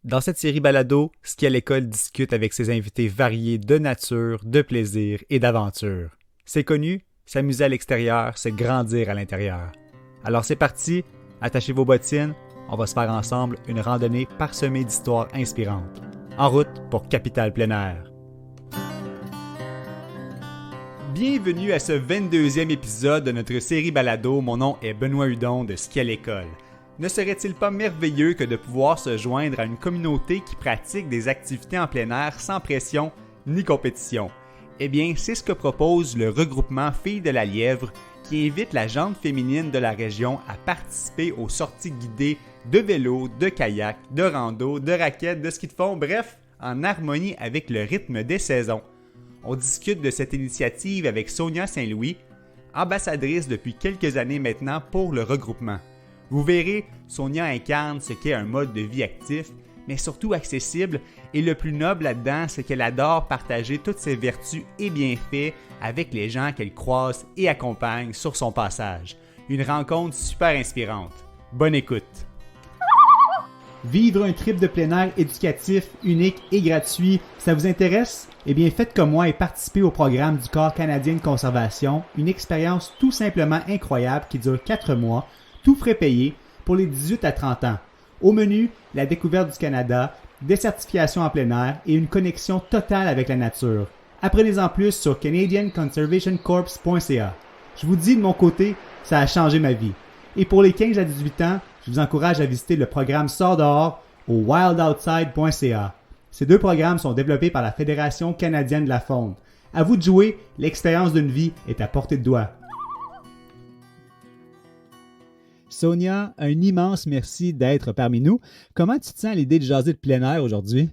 Dans cette série balado, Ski à l'école discute avec ses invités variés de nature, de plaisir et d'aventure. C'est connu, s'amuser à l'extérieur, c'est grandir à l'intérieur. Alors c'est parti, attachez vos bottines, on va se faire ensemble une randonnée parsemée d'histoires inspirantes. En route pour Capitale Plein Air. Bienvenue à ce 22e épisode de notre série balado. Mon nom est Benoît Hudon de Ski à l'école. Ne serait-il pas merveilleux que de pouvoir se joindre à une communauté qui pratique des activités en plein air sans pression ni compétition? Eh bien, c'est ce que propose le regroupement Filles de la Lièvre qui invite la gente féminine de la région à participer aux sorties guidées de vélo, de kayak, de rando, de raquettes, de ski de fond, bref, en harmonie avec le rythme des saisons. On discute de cette initiative avec Sonia Saint-Louis, ambassadrice depuis quelques années maintenant pour le regroupement. Vous verrez, Sonia incarne ce qu'est un mode de vie actif, mais surtout accessible, et le plus noble là-dedans, c'est qu'elle adore partager toutes ses vertus et bienfaits avec les gens qu'elle croise et accompagne sur son passage. Une rencontre super inspirante. Bonne écoute! Vivre un trip de plein air éducatif, unique et gratuit, ça vous intéresse? Eh bien, faites comme moi et participez au programme du Corps canadien de conservation, une expérience tout simplement incroyable qui dure 4 mois, tout frais payé, pour les 18 à 30 ans. Au menu, la découverte du Canada, des certifications en plein air et une connexion totale avec la nature. Apprenez-en plus sur canadianconservationcorps.ca. Je vous dis de mon côté, ça a changé ma vie. Et pour les 15 à 18 ans, je vous encourage à visiter le programme Sors dehors au wildoutside.ca. Ces deux programmes sont développés par la Fédération canadienne de la faune. À vous de jouer, l'expérience d'une vie est à portée de doigt. Sonia, un immense merci d'être parmi nous. Comment tu te sens à l'idée de jaser de plein air aujourd'hui?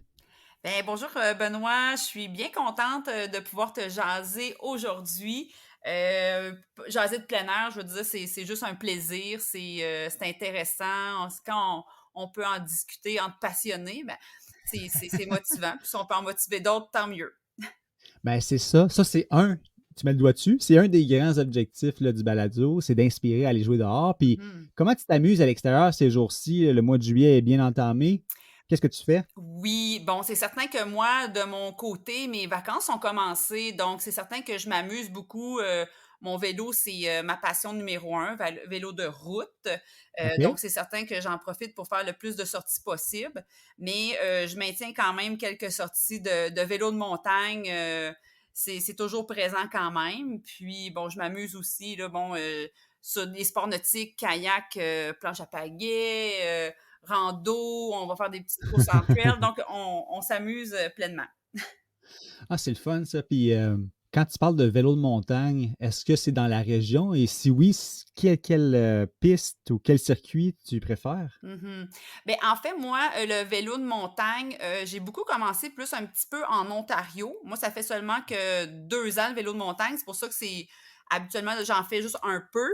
Bien, bonjour Benoît, je suis bien contente de pouvoir te jaser aujourd'hui. Jaser de plein air, je veux dire, c'est juste un plaisir, c'est intéressant. Quand on peut en discuter entre passionnés, ben, c'est motivant. Puis si on peut en motiver d'autres, tant mieux. Ben c'est ça. Ça, c'est tu mets le doigt dessus, c'est un des grands objectifs là, du balado, c'est d'inspirer à aller jouer dehors. Puis Mhm. comment tu t'amuses à l'extérieur ces jours-ci? Le mois de juillet est bien entamé. Qu'est-ce que tu fais? Oui, bon, c'est certain que moi, de mon côté, mes vacances ont commencé, donc c'est certain que je m'amuse beaucoup. Mon vélo, c'est ma passion numéro un, vélo de route. Donc, OK. c'est certain que j'en profite pour faire le plus de sorties possible, mais je maintiens quand même quelques sorties de vélo de montagne. C'est toujours présent quand même. Puis, bon, je m'amuse aussi, là, bon, sur des sports nautiques, kayak, planche à pagaie, rando, on va faire des petites courses en trail. Donc, on s'amuse pleinement. Ah, c'est le fun, ça. Puis quand tu parles de vélo de montagne, est-ce que c'est dans la région? Et si oui, quelle piste ou quel circuit tu préfères? Mhm. Ben, en fait, moi, le vélo de montagne, j'ai beaucoup commencé plus un petit peu en Ontario. Moi, ça fait seulement que 2 ans le vélo de montagne. C'est pour ça que c'est habituellement, j'en fais juste un peu.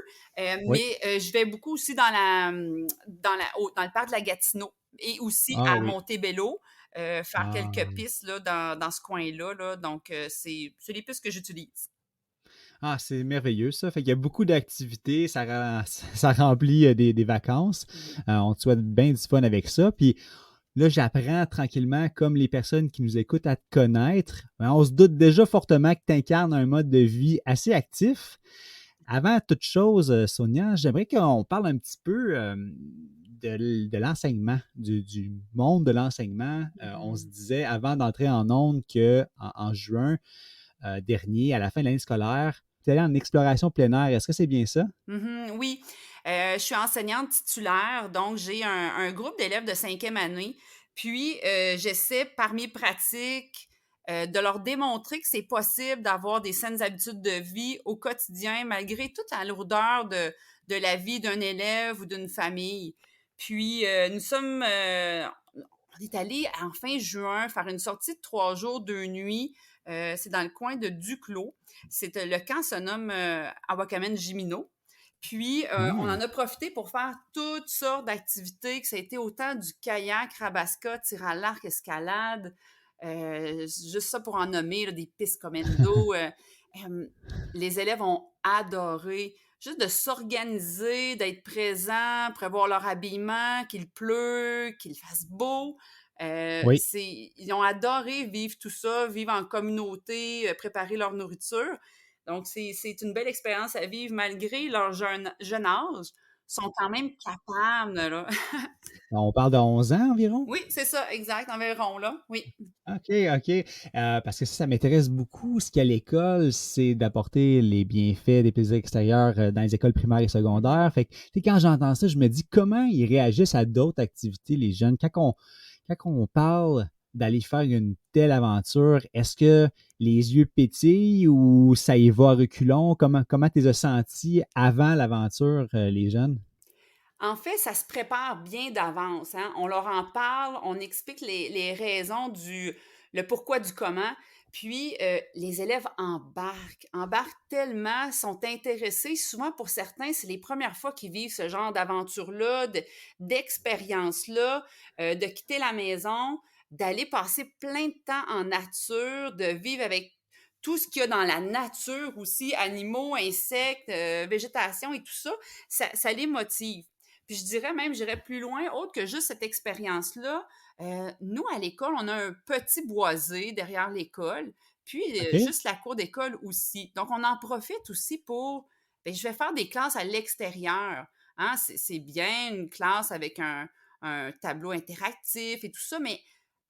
Oui. Mais je vais beaucoup aussi dans le parc de la Gatineau et aussi Ah à oui. Montebello, faire Ah, quelques pistes là, dans ce coin-là. Là. Donc, c'est les pistes que j'utilise. ah, c'est merveilleux ça. Fait qu'il y a beaucoup d'activités, ça remplit des vacances. Mhm. On te souhaite bien du fun avec ça. Puis là, j'apprends tranquillement, comme les personnes qui nous écoutent, à te connaître. On se doute déjà fortement que tu incarnes un mode de vie assez actif. Avant toute chose, Sonia, j'aimerais qu'on parle un petit peu de l'enseignement, du monde de l'enseignement. On se Mhm. disait avant d'entrer en ondes qu'en juin dernier, à la fin de l'année scolaire, tu allais en exploration plein air. Est-ce que c'est bien ça? Mhm, oui, je suis enseignante titulaire, donc j'ai un groupe d'élèves de 5e année. Puis, j'essaie par mes pratiques de leur démontrer que c'est possible d'avoir des saines habitudes de vie au quotidien, malgré toute la lourdeur de la vie d'un élève ou d'une famille. Puis, on est allé en fin juin faire une sortie de 3 jours, 2 nuits. C'est dans le coin de Duclos. Le camp se nomme Awakamen-Jimino. Puis, on Hmm. en a profité pour faire toutes sortes d'activités, que ça a été autant du kayak, rabasca, tir à l'arc, escalade, juste ça pour en nommer, là, des pistes commando. Euh, les élèves ont adoré. Juste de s'organiser, d'être présents, prévoir leur habillement, qu'il pleut, qu'il fasse beau. Oui. Ils ont adoré vivre tout ça, vivre en communauté, préparer leur nourriture. Donc, c'est une belle expérience à vivre malgré leur jeune âge. Ils sont quand même capables, là. On parle de 11 ans environ? Oui, c'est ça, exact, environ, là. Oui. OK, OK. Parce que ça m'intéresse beaucoup. Ce qu'à l'école, c'est d'apporter les bienfaits des plaisirs extérieurs dans les écoles primaires et Mhm. secondaires. Fait que, tu sais, quand j'entends ça, je me dis comment ils réagissent à d'autres activités, les jeunes. Quand on parle d'aller faire une telle aventure, est-ce que les yeux pétillent ou ça y va à reculons? Comment tu les as sentis avant l'aventure, les jeunes? En fait, ça se prépare bien d'avance, hein. On leur en parle, on explique les raisons le pourquoi du comment, puis les élèves embarquent tellement, sont intéressés. Souvent, pour certains, c'est les premières fois qu'ils vivent ce genre d'aventure-là, d'expérience-là, de quitter la maison, d'aller passer plein de temps en nature, de vivre avec tout ce qu'il y a dans la nature aussi, animaux, insectes, végétation et tout ça, ça les motive. Puis je dirais même, j'irais plus loin, autre que juste cette expérience-là. Nous, à l'école, on a un petit boisé derrière l'école, puis OK? juste la cour d'école aussi. Donc, on en profite aussi pour, bien, je vais faire des classes à l'extérieur. Hein, c'est bien une classe avec un tableau interactif et tout ça, mais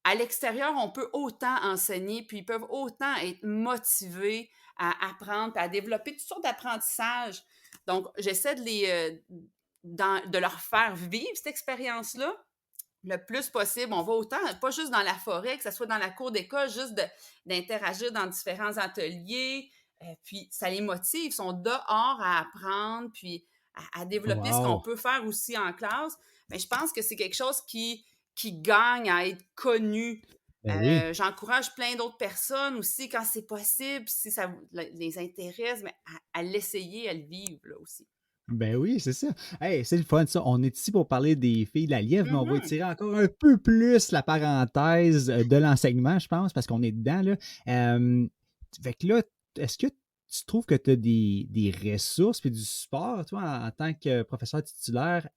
à l'extérieur, on peut autant enseigner, puis ils peuvent autant être motivés à apprendre, puis à développer toutes sortes d'apprentissages. Donc, j'essaie de leur faire vivre cette expérience-là le plus possible. On va autant, pas juste dans la forêt, que ce soit dans la cour d'école, juste d'interagir dans différents ateliers. Puis ça les motive, ils sont dehors à apprendre, puis à développer ce qu'on Wow! peut faire aussi en classe. Mais je pense que c'est quelque chose qui gagne à être connu. Ben oui. J'encourage plein d'autres personnes aussi, quand c'est possible, si ça les intéresse, mais à l'essayer, à le vivre là aussi. Ben oui, c'est ça. Hey, c'est le fun, ça. On est ici pour parler des filles de la Lièvre, mais on va Mhm. étirer encore un peu plus la parenthèse de l'enseignement, je pense, parce qu'on est dedans, là. Fait que là, est-ce que tu trouves que tu as des ressources et du support, toi, en tant que professeur titulaire,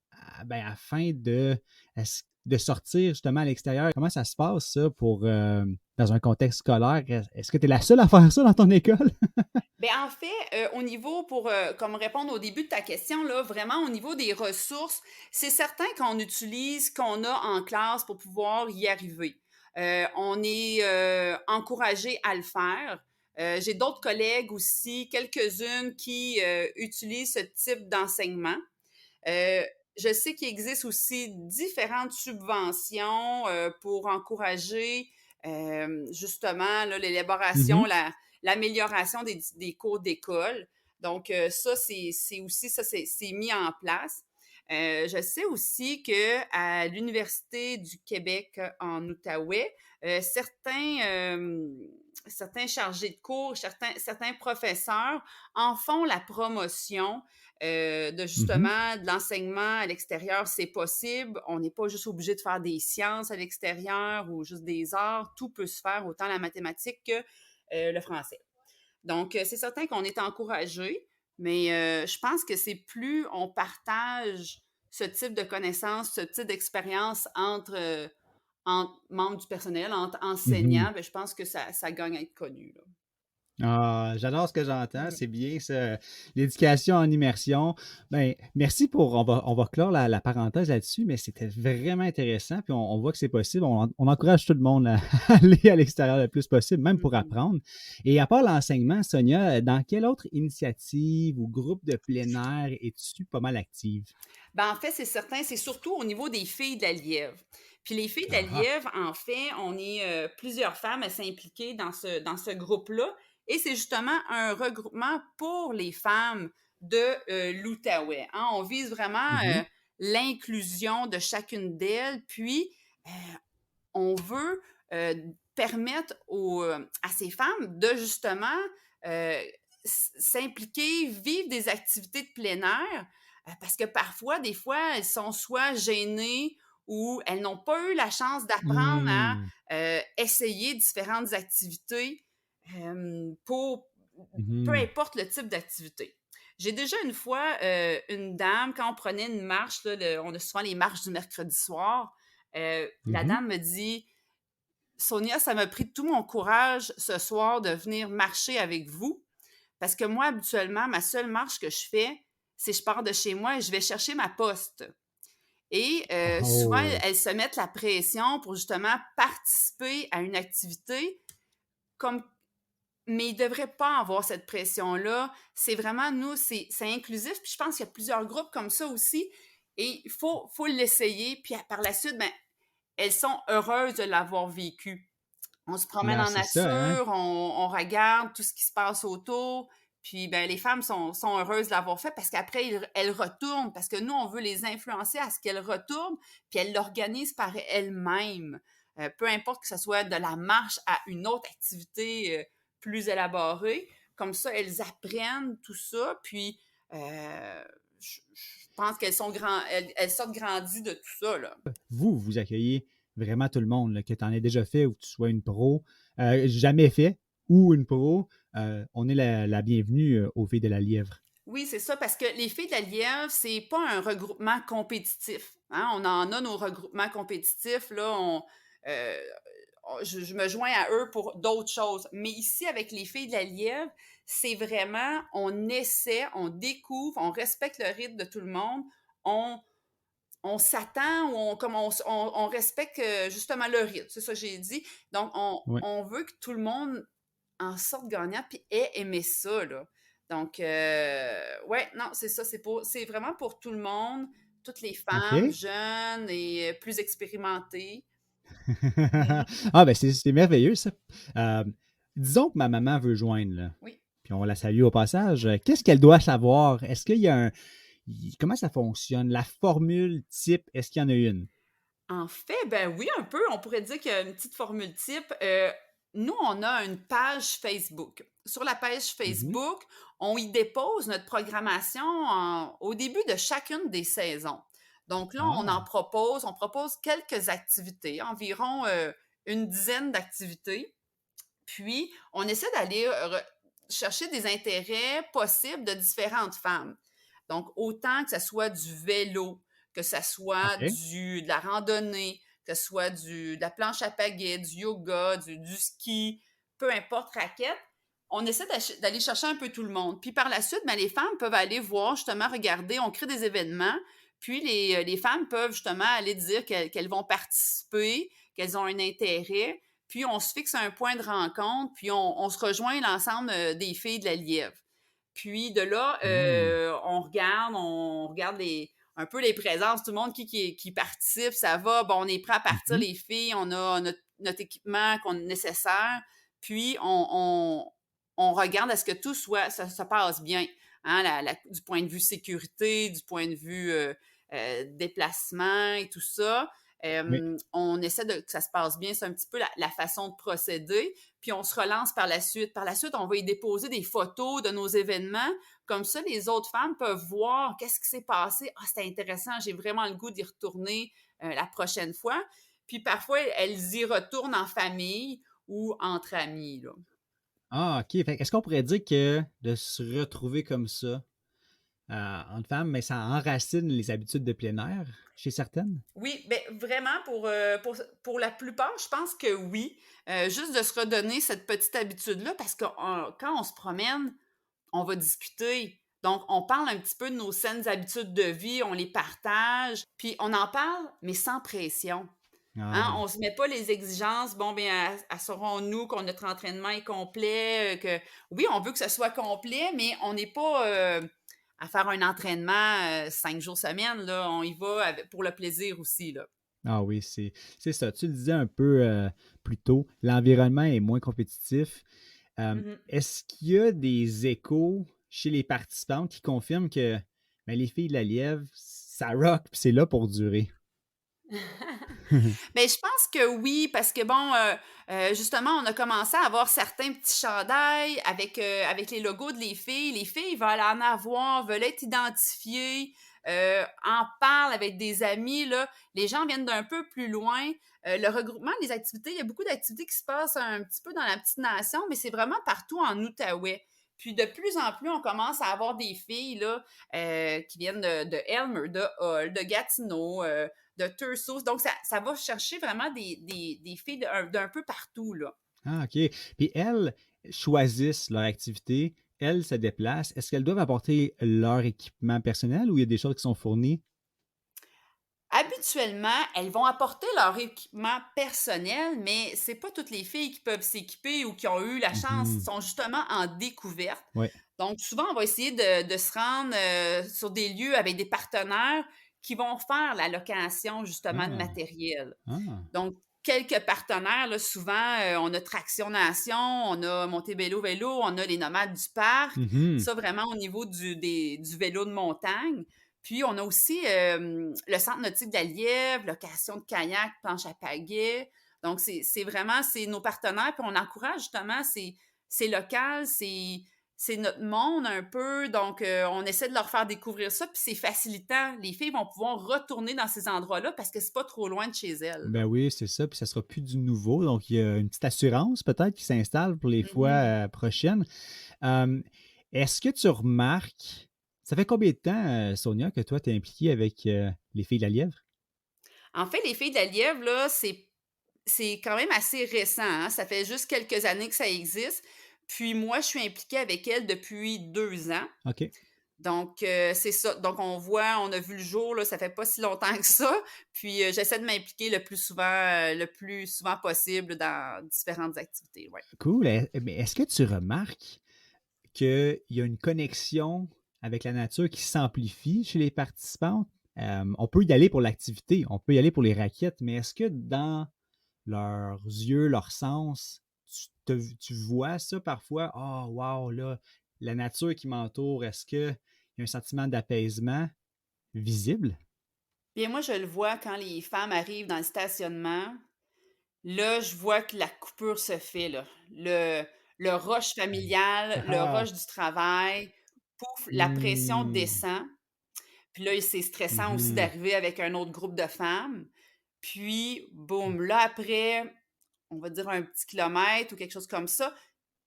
ben, afin de sortir justement à l'extérieur? Comment ça se passe, ça, dans un contexte scolaire? Est-ce que tu es la seule à faire ça dans ton école? Ben, en fait, au niveau comme répondre au début de ta question, là, vraiment au niveau des ressources, c'est certain qu'on utilise ce qu'on a en classe pour pouvoir y arriver. On est encouragé à le faire. J'ai d'autres collègues aussi, quelques-unes qui utilisent ce type d'enseignement. Euh, je sais qu'il existe aussi différentes subventions pour encourager justement là, l'élaboration, Mhm. l'amélioration des cours d'école. Donc, ça, c'est mis en place. Je sais aussi qu'à l'Université du Québec en Outaouais, certains chargés de cours, certains professeurs en font la promotion de Mhm. justement de l'enseignement à l'extérieur, c'est possible. On n'est pas juste obligé de faire des sciences à l'extérieur ou juste des arts. Tout peut se faire, autant la mathématique que le français. Donc, c'est certain qu'on est encouragé, mais je pense que c'est plus on partage ce type de connaissances, ce type d'expérience entre membres du personnel, entre Mhm. enseignants, ben, je pense que ça gagne à être connu, là. Ah, j'adore ce que j'entends, Mhm. c'est bien ça, l'éducation en immersion. Ben, merci on va clore la parenthèse là-dessus, mais c'était vraiment intéressant, puis on voit que c'est possible. On encourage tout le monde à aller à l'extérieur le plus possible, même pour Mhm. apprendre. Et à part l'enseignement, Sonia, dans quelle autre initiative ou groupe de plein air es-tu pas mal active? Ben, en fait, c'est certain, c'est surtout au niveau des filles de la Lièvre. Puis les filles de la Ah ah. Lièvre, en fait, on est plusieurs femmes à s'impliquer dans ce groupe-là. Et c'est justement un regroupement pour les femmes de l'Outaouais, hein. On vise vraiment Mhm. l'inclusion de chacune d'elles. Puis, euh, on veut permettre à ces femmes de justement euh, s'impliquer, vivre des activités de plein air, parce que parfois, des fois, elles sont soit gênées ou elles n'ont pas eu la chance d'apprendre à Hmm. essayer différentes activités pour peu Mhm. importe le type d'activité. J'ai déjà une fois une dame, quand on prenait une marche, là, on a souvent les marches du mercredi soir, La Mhm. dame me dit, Sonia, ça m'a pris tout mon courage ce soir de venir marcher avec vous. Parce que moi, habituellement, ma seule marche que je fais, c'est je pars de chez moi et je vais chercher ma poste. Et souvent, Oh. elles se mettent la pression pour justement participer à une activité comme mais ils ne devraient pas avoir cette pression-là. C'est vraiment, nous, c'est inclusif. Puis je pense qu'il y a plusieurs groupes comme ça aussi. Et il faut l'essayer. Puis par la suite, ben, elles sont heureuses de l'avoir vécu. On se promène Ben, en c'est ça, hein? nature, on regarde tout ce qui se passe autour. Puis ben, les femmes sont heureuses de l'avoir fait parce qu'après, elles retournent. Parce que nous, on veut les influencer à ce qu'elles retournent. Puis elles l'organisent par elles-mêmes. Peu importe que ce soit de la marche à une autre activité plus élaborée. Comme ça, elles apprennent tout ça. Puis je pense qu'elles sont elles sortent grandies de tout ça, là. Vous accueillez vraiment tout le monde, là, que tu en aies déjà fait ou que tu sois une pro, jamais fait ou une pro, on est la bienvenue aux Filles de la Lièvre. Oui, c'est ça, parce que les Filles de la Lièvre, c'est pas un regroupement compétitif. Hein? On en a nos regroupements compétitifs, là, euh, je me joins à eux pour d'autres choses. Mais ici, avec les Filles de la Lièvre, c'est vraiment, on essaie, on découvre, on respecte le rythme de tout le monde, on, on s'attend, ou on respecte justement le rythme, c'est ça que j'ai dit. Donc, Ouais. on veut que tout le monde en sorte gagnant, puis ait aimé ça, là. Donc, ouais, non, c'est ça, c'est vraiment pour tout le monde, toutes les femmes, OK. jeunes et plus expérimentées. Mhm. Ah, ben c'est merveilleux, ça. Euh, disons que ma maman veut joindre, là, Oui. puis on la salue au passage. Qu'est-ce qu'elle doit savoir? Est-ce qu'il y a un. Comment ça fonctionne? La formule type, est-ce qu'il y en a une? En fait, ben oui, un peu. On pourrait dire qu'il y a une petite formule type. Nous, on a une page Facebook. Sur la page Mhm. Facebook, on y dépose notre programmation au début de chacune des saisons. Donc là, Ah, on propose quelques activités, environ une dizaine d'activités. Puis, on essaie d'aller chercher des intérêts possibles de différentes femmes. Donc, autant que ce soit du vélo, que ce soit OK. de la randonnée, que ce soit de la planche à pagaie, du yoga, du ski, peu importe raquette, on essaie d'aller chercher un peu tout le monde. Puis par la suite, ben, les femmes peuvent aller voir, justement, regarder, on crée des événements, puis les femmes peuvent justement aller dire qu'elles vont participer, qu'elles ont un intérêt, puis on se fixe un point de rencontre, puis on se rejoint l'ensemble des filles de la Lièvre. Puis de là, Hmm. on regarde un peu les présences, tout le monde qui participe, ça va. Bon, on est prêt à partir, Mhm. les filles, on a notre équipement qu'on est nécessaire, puis on regarde à ce que tout ça se passe bien. Hein, du point de vue sécurité, du point de vue déplacement et tout ça. Oui. On essaie que ça se passe bien, c'est un petit peu la façon de procéder, puis on se relance par la suite. Par la suite, on va y déposer des photos de nos événements, comme ça les autres femmes peuvent voir qu'est-ce qui s'est passé. Ah, c'était intéressant, j'ai vraiment le goût d'y retourner la prochaine fois. Puis parfois, elles y retournent en famille ou entre amis, là. Ah, OK. Est-ce qu'on pourrait dire que de se retrouver comme ça entre femmes, mais ça enracine les habitudes de plein air chez certaines? Oui, ben vraiment pour la plupart, je pense que oui. Juste de se redonner cette petite habitude-là, parce que quand on se promène, on va discuter. Donc, on parle un petit peu de nos saines habitudes de vie, on les partage, puis on en parle, mais sans pression. Ah Hein? oui. On ne se met pas les exigences, bon, bien, assurons-nous que notre entraînement est complet, que oui, on veut que ce soit complet, mais on n'est pas à faire un entraînement 5 jours semaine, là. On y va pour le plaisir aussi, là. Ah oui, c'est ça. Tu le disais un peu plus tôt, l'environnement est moins compétitif. Mhm. Est-ce qu'il y a des échos chez les participantes qui confirment que ben, les filles de la Lièvre, ça rock, puis c'est là pour durer? Ben, je pense que oui, parce que bon, justement, on a commencé à avoir certains petits chandails avec les logos de les filles. Les filles veulent en avoir, veulent être identifiées, en parlent avec des amis, là. Les gens viennent d'un peu plus loin. Le regroupement des activités, il y a beaucoup d'activités qui se passent un petit peu dans la petite nation, mais c'est vraiment partout en Outaouais. Puis de plus en plus, on commence à avoir des filles là, qui viennent de Elmer, de Hull, de Gatineau, de Turso. Donc, ça va chercher vraiment des filles d'un peu partout, là. Ah, OK. Puis elles choisissent leur activité, elles se déplacent. Est-ce qu'elles doivent apporter leur équipement personnel ou il y a des choses qui sont fournies? Habituellement, elles vont apporter leur équipement personnel, mais c'est pas toutes les filles qui peuvent s'équiper ou qui ont eu la chance, Mhm. sont justement en découverte. Oui. Donc, souvent, on va essayer de se rendre sur des lieux avec des partenaires qui vont faire la location justement de Ah, matériel. ah. Donc, quelques partenaires, là, souvent, on a Traction Nation, on a Montebello Vélo, on a les Nomades du Parc. Mhm. Ça, vraiment, au niveau du vélo de montagne. Puis, on a aussi le Centre nautique de la Lièvre, location de kayak, planche à pagaie. Donc, c'est vraiment, c'est nos partenaires. Puis, on encourage justement, c'est local, c'est notre monde un peu, donc on essaie de leur faire découvrir ça, puis c'est facilitant. Les filles vont pouvoir retourner dans ces endroits-là parce que c'est pas trop loin de chez elles, là. Ben oui, c'est ça. Puis ça sera plus du nouveau. Donc, il y a une petite assurance peut-être qui s'installe pour les fois Mhm. prochaines. Euh, Est-ce que tu remarques, ça fait combien de temps, Sonia, que toi, tu es impliquée avec les filles de la Lièvre? En fait, les filles de la Lièvre, là, c'est quand même assez récent, hein. Ça fait juste quelques années que ça existe. Puis moi, je suis impliquée avec elles depuis 2 ans. OK. Donc, c'est ça. Donc, on a vu le jour, là, ça fait pas si longtemps que ça. Puis, j'essaie de m'impliquer le plus souvent possible dans différentes activités, ouais. Cool. Mais est-ce que tu remarques qu'il y a une connexion avec la nature qui s'amplifie chez les participantes? On peut y aller pour l'activité, on peut y aller pour les raquettes, mais est-ce que dans leurs yeux, leur sens, tu vois ça parfois? Oh, wow, là, la nature qui m'entoure, est-ce qu'il y a un sentiment d'apaisement visible? Bien, moi, je le vois quand les femmes arrivent dans le stationnement. Là, je vois que la coupure se fait, là. Le rush familial, le Ah, rush du travail, pouf, la pression hmm, descend. Puis là, c'est stressant aussi mhm, d'arriver avec un autre groupe de femmes. Puis, boum, là, après, on va dire un petit kilomètre ou quelque chose comme ça,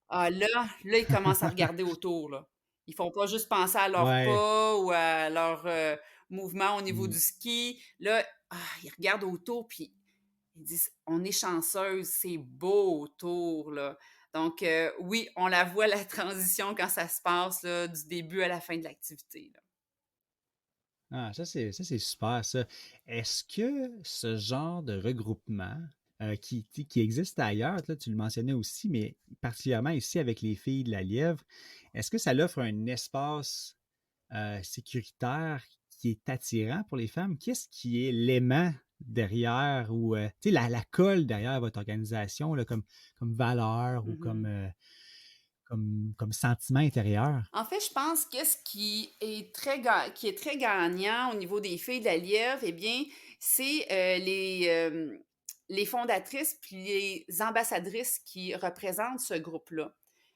ah là, ils commencent à regarder autour, là. Ils font pas juste penser à leurs ouais. pas ou à leurs mouvements au niveau Hmm. du ski. Là, ils regardent autour, puis ils disent: «On est chanceuse, c'est beau autour, là». Donc oui, on la voit la transition quand ça se passe, là, du début à la fin de l'activité, là. Ah, ça c'est super, ça. Est-ce que ce genre de regroupement qui existe ailleurs, là, tu le mentionnais aussi, mais particulièrement ici avec les filles de la Lièvre, est-ce que ça offre un espace sécuritaire qui est attirant pour les femmes? Qu'est-ce qui est l'aimant derrière ou tu sais, la colle derrière votre organisation là, comme valeur ou Mmh. comme sentiment intérieur? En fait, je pense que ce qui est très gagnant au niveau des filles de la Lièvre, eh bien, c'est, les fondatrices puis les ambassadrices qui représentent ce groupe-là.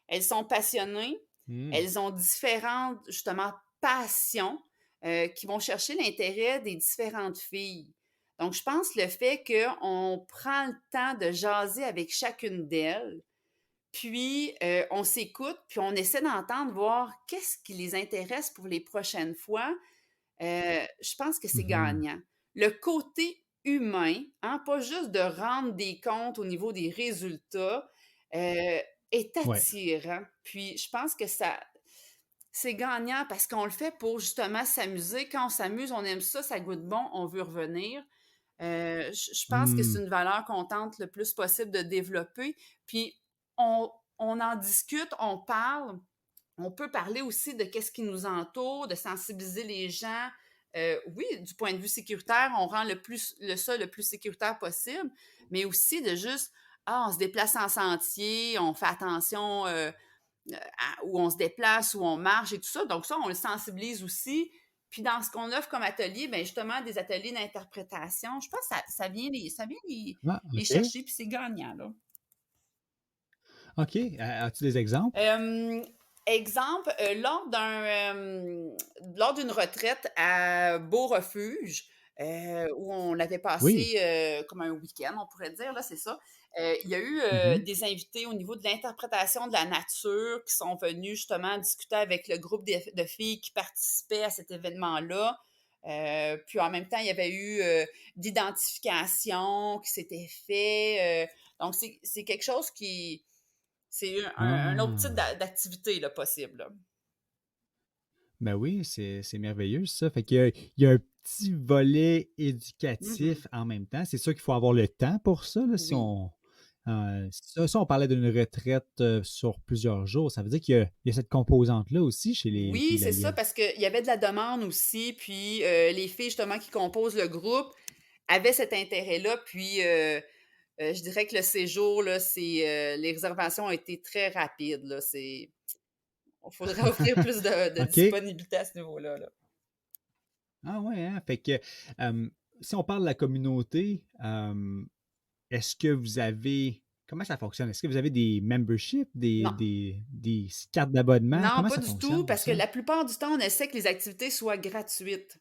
Elles sont passionnées, Hmm. elles ont différentes, justement, passions, qui vont chercher l'intérêt des différentes filles. Donc je pense le fait qu'on prend le temps de jaser avec chacune d'elles, puis, on s'écoute, puis on essaie d'entendre, voir qu'est-ce qui les intéresse pour les prochaines fois. Je pense que c'est Mhm. gagnant. Le côté humain, hein, pas juste de rendre des comptes au niveau des résultats, est Ouais. attirant. Puis je pense que ça c'est gagnant parce qu'on le fait pour justement s'amuser. Quand on s'amuse, on aime ça, ça goûte bon, on veut revenir. Je pense que Hmm. c'est une valeur qu'on tente le plus possible de développer. Puis on en discute, on parle. On peut parler aussi de qu'est-ce qui nous entoure, de sensibiliser les gens. Oui, du point de vue sécuritaire, on rend ça le plus sécuritaire possible, mais aussi de juste, on se déplace en sentier, on fait attention où on se déplace, où on marche et tout ça. Donc ça, on le sensibilise aussi. Puis dans ce qu'on offre comme atelier, bien justement, des ateliers d'interprétation, je pense que ça vient Ah, les OK. chercher, puis c'est gagnant, là. OK. As-tu des exemples? Euh, Exemple, lors d'une retraite à Beau-Refuge, où on avait Oui. passé comme un week-end, on pourrait dire, là, c'est ça. Il y a eu Mhm. des invités au niveau de l'interprétation de la nature qui sont venus justement discuter avec le groupe de filles qui participaient à cet événement-là. Puis en même temps, il y avait eu d'identification qui s'était fait. Donc, c'est quelque chose qui... C'est un autre type Ah. d'activité là, possible. Là. Ben oui, c'est merveilleux ça. Fait qu'il y a un petit volet Mhm. éducatif en même temps. C'est sûr qu'il faut avoir le temps pour ça, là, si Oui. on, si on parlait d'une retraite sur plusieurs jours, ça veut dire qu'il y a cette composante-là aussi chez les Oui, filles de la c'est ça, Lièvre. parce qu'il y avait de la demande aussi, puis les filles justement qui composent le groupe avaient cet intérêt-là, puis je dirais que le séjour, là, les réservations ont été très rapides, là, il faudrait offrir plus de OK. disponibilité à ce niveau-là, là. Ah ouais, hein? Fait que si on parle de la communauté, est-ce que vous avez. Comment ça fonctionne? Est-ce que vous avez des memberships, Non, des cartes d'abonnement? non, Comment pas ça du tout, fonctionne tout parce que ça? la plupart du temps, on essaie que les activités soient gratuites.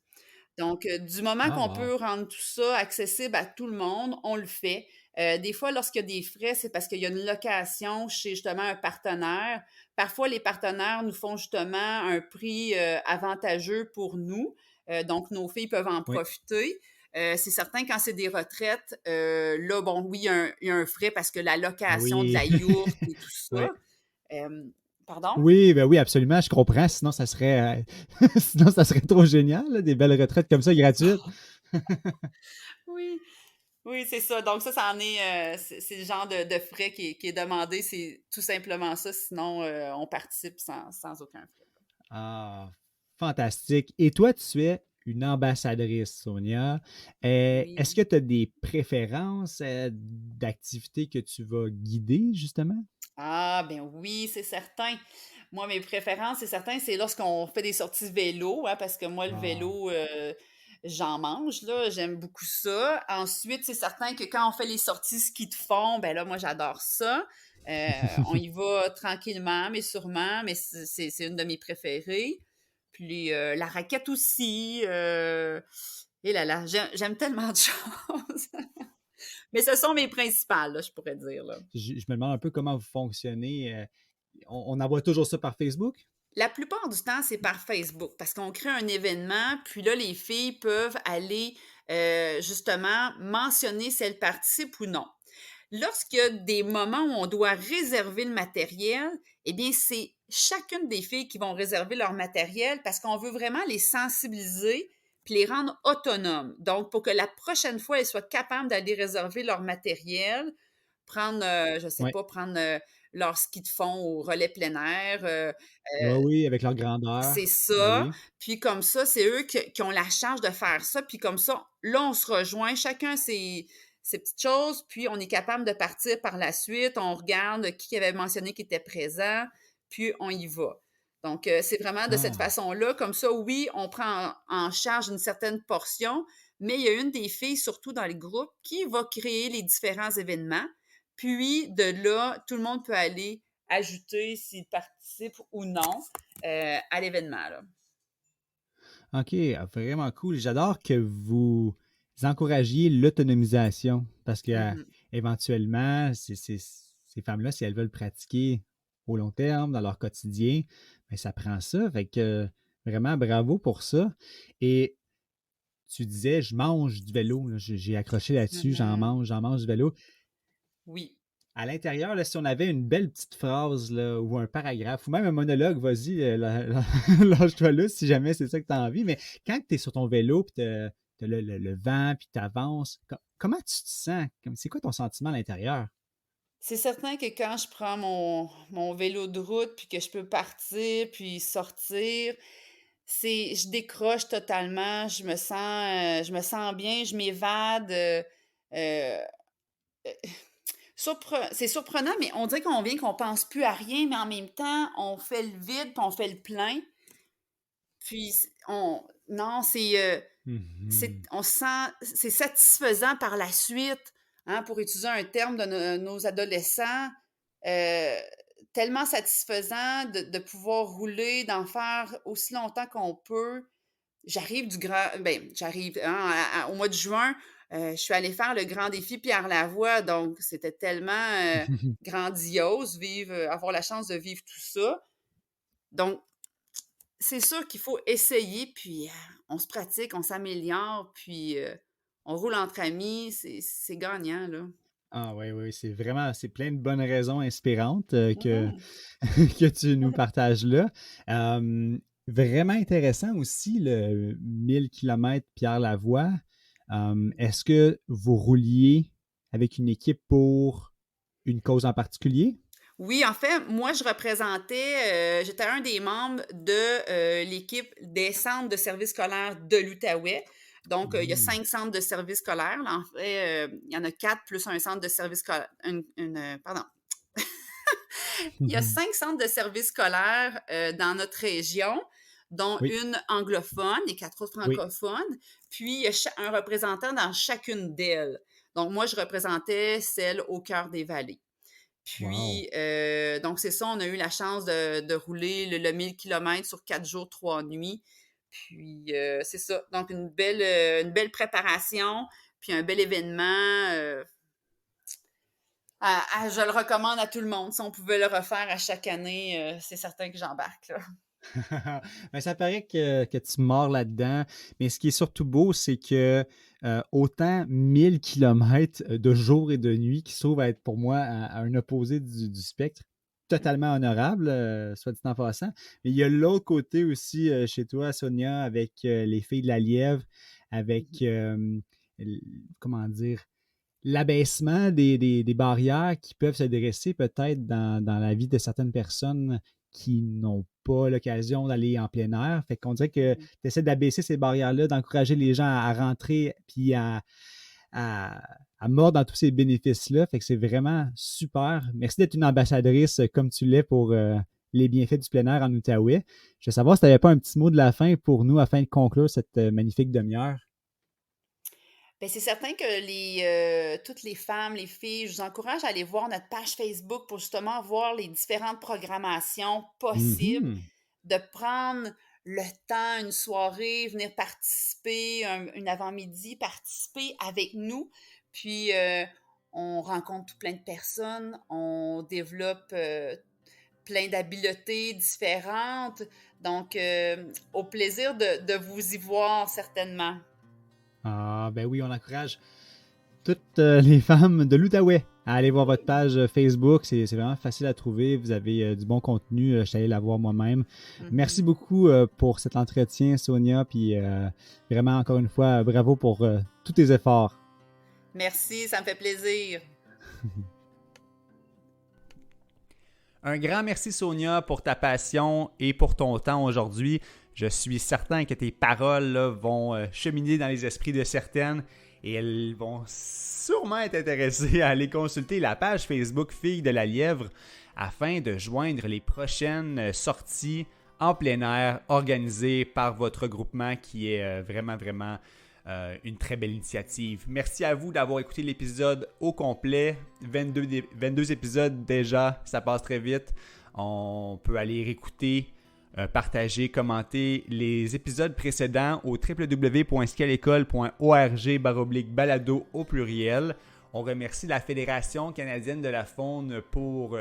Donc, du moment Ah qu'on wow. peut rendre tout ça accessible à tout le monde, on le fait. Des fois, lorsqu'il y a des frais, c'est parce qu'il y a une location chez justement un partenaire. Parfois, les partenaires nous font justement un prix avantageux pour nous. Donc, nos filles peuvent en Oui. profiter. C'est certain, quand c'est des retraites, là, bon, oui, il y a un frais parce que la Ben location de oui. la yourte et tout ça. Ouais. Euh, pardon? Oui, ben oui, absolument, je comprends. Sinon, ça serait, sinon, ça serait trop génial, là, des belles retraites comme ça, gratuites. Oui. Oui, c'est ça. Donc ça en est, c'est le genre de frais qui est demandé. C'est tout simplement ça. Sinon, on participe sans aucun frais. Ah, fantastique. Et toi, tu es une ambassadrice, Sonia. Est-ce Oui. que tu as des préférences d'activités que tu vas guider, justement? Ah, ben oui, c'est certain. Moi, mes préférences, c'est certain, c'est lorsqu'on fait des sorties vélo, hein, parce que moi, le Ah, vélo, j'en mange, là. J'aime beaucoup ça. Ensuite, c'est certain que quand on fait les sorties ski de fond, ben là, moi, j'adore ça. On y va tranquillement, mais sûrement, mais c'est une de mes préférées. Puis la raquette aussi. Et là là, j'aime tellement de choses. Mais ce sont mes principales, là, je pourrais dire, là. je me demande un peu comment vous fonctionnez. On envoie toujours ça par Facebook? La plupart du temps, c'est par Facebook parce qu'on crée un événement, puis là, les filles peuvent aller justement mentionner si elles participent ou non. Lorsqu'il y a des moments où on doit réserver le matériel, eh bien, c'est chacune des filles qui vont réserver leur matériel parce qu'on veut vraiment les sensibiliser puis les rendre autonomes. Donc, pour que la prochaine fois, elles soient capables d'aller réserver leur matériel, prendre, je sais Oui. pas, prendre leur ski de fond au relais plein air, Oui, oui, avec leur grandeur. c'est Ben ça. oui. Puis comme ça, c'est eux qui ont la charge de faire ça. Puis comme ça, là, on se rejoint, chacun ses petites choses, puis on est capable de partir par la suite. On regarde qui avait mentionné qui était présent, puis on y va. Donc, c'est vraiment de cette Ah, façon-là. Comme ça, oui, on prend en charge une certaine portion, mais il y a une des filles, surtout dans le groupe, qui va créer les différents événements. Puis, de là, tout le monde peut aller ajouter s'il participe ou non à l'événement, là. OK, vraiment cool. J'adore que vous encouragiez l'autonomisation parce que Mhm. éventuellement, ces femmes-là, si elles veulent pratiquer au long terme, dans leur quotidien, ben, ça prend ça. Fait que vraiment, bravo pour ça. Et tu disais, je mange du vélo, là. J'ai accroché là-dessus, Mhm. j'en mange du vélo. Oui. À l'intérieur, là, si on avait une belle petite phrase là, ou un paragraphe ou même un monologue, vas-y, lâche-toi là si jamais c'est ça que tu as envie. Mais quand tu es sur ton vélo, puis tu as, le vent, puis tu avances, comment tu te sens? C'est quoi ton sentiment à l'intérieur? C'est certain que quand je prends mon vélo de route, puis que je peux partir, puis sortir, je décroche totalement, je me sens bien, je m'évade. Euh, c'est surprenant, mais on dirait qu'on pense plus à rien, mais en même temps, on fait le vide, puis on fait le plein. Puis non, Mhm. on se sent, c'est satisfaisant par la suite, hein, pour utiliser un terme de nos adolescents, euh, tellement satisfaisant de pouvoir rouler, d'en faire aussi longtemps qu'on peut. J'arrive hein, au mois de juin, je suis allée faire le grand défi Pierre Lavoie, donc c'était tellement grandiose, avoir la chance de vivre tout ça. Donc, c'est sûr qu'il faut essayer, puis on se pratique, on s'améliore, puis on roule entre amis, c'est gagnant, là. Ah oui, oui, c'est plein de bonnes raisons inspirantes que, Mhm. que tu nous partages là. Vraiment intéressant aussi le 1000 km Pierre Lavoie. Est-ce que vous rouliez avec une équipe pour une cause en particulier? Oui, en fait, moi, j'étais un des membres de l'équipe des centres de services scolaires de l'Outaouais. Donc, il y a Hmm. 5 centres de services scolaires. Là. En fait, il y en a 4 plus un centre de services scolaires. Pardon. Il y a 5 centres de services scolaires dans notre région, dont Oui, une anglophone et 4 autres oui. francophones. Puis, il y a un représentant dans chacune d'elles. Donc, moi, je représentais celle au cœur des vallées. Wow. Puis, donc, c'est ça, on a eu la chance de rouler le 1000 km sur 4 jours, 3 nuits. Puis, c'est ça. Donc, une belle préparation, puis un bel événement. Je le recommande à tout le monde. Si on pouvait le refaire à chaque année, c'est certain que j'embarque, là. Ben, ça paraît que tu mords là-dedans, mais ce qui est surtout beau, c'est que autant 1000 kilomètres de jour et de nuit qui se trouve à être pour moi à un opposé du spectre, totalement honorable, soit dit en passant. Mais il y a l'autre côté aussi chez toi, Sonia, avec les filles de la Lièvre, avec, l- comment dire, l'abaissement des barrières qui peuvent se dresser peut-être dans la vie de certaines personnes qui n'ont pas l'occasion d'aller en plein air. Fait qu'on dirait que tu essaies d'abaisser ces barrières-là, d'encourager les gens à rentrer puis à, à mordre dans tous ces bénéfices-là. Fait que c'est vraiment super. Merci d'être une ambassadrice comme tu l'es pour les bienfaits du plein air en Outaouais. Je veux savoir si tu n'avais pas un petit mot de la fin pour nous afin de conclure cette magnifique demi-heure. Bien, c'est certain que toutes les femmes, les filles, je vous encourage à aller voir notre page Facebook pour justement voir les différentes programmations possibles, Mhm. de prendre le temps, une soirée, venir participer, une avant-midi, participer avec nous. Puis, on rencontre tout plein de personnes, on développe plein d'habiletés différentes. Donc, au plaisir de vous y voir certainement. Ah, ben oui, on encourage toutes les femmes de l'Outaouais à aller voir votre page Facebook. C'est vraiment facile à trouver. Vous avez du bon contenu. Je suis allé la voir moi-même. Merci Mhm. beaucoup pour cet entretien, Sonia. Puis vraiment, encore une fois, bravo pour tous tes efforts. Merci, ça me fait plaisir. Un grand merci, Sonia, pour ta passion et pour ton temps aujourd'hui. Je suis certain que tes paroles là, vont cheminer dans les esprits de certaines et elles vont sûrement être intéressées à aller consulter la page Facebook Filles de la Lièvre afin de joindre les prochaines sorties en plein air organisées par votre groupement qui est vraiment une très belle initiative. Merci à vous d'avoir écouté l'épisode au complet. 22 épisodes déjà, ça passe très vite. On peut aller réécouter, partager, commenter les épisodes précédents au www.scalecole.org/balado au pluriel. On remercie la Fédération canadienne de la faune pour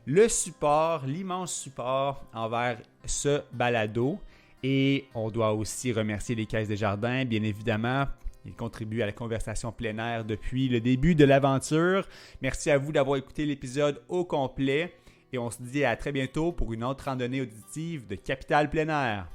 le support, l'immense support envers ce balado. Et on doit aussi remercier les Caisses des Jardins, bien évidemment. Ils contribuent à la conversation plein air depuis le début de l'aventure. Merci à vous d'avoir écouté l'épisode au complet. Et on se dit à très bientôt pour une autre randonnée auditive de Capital Plein Air.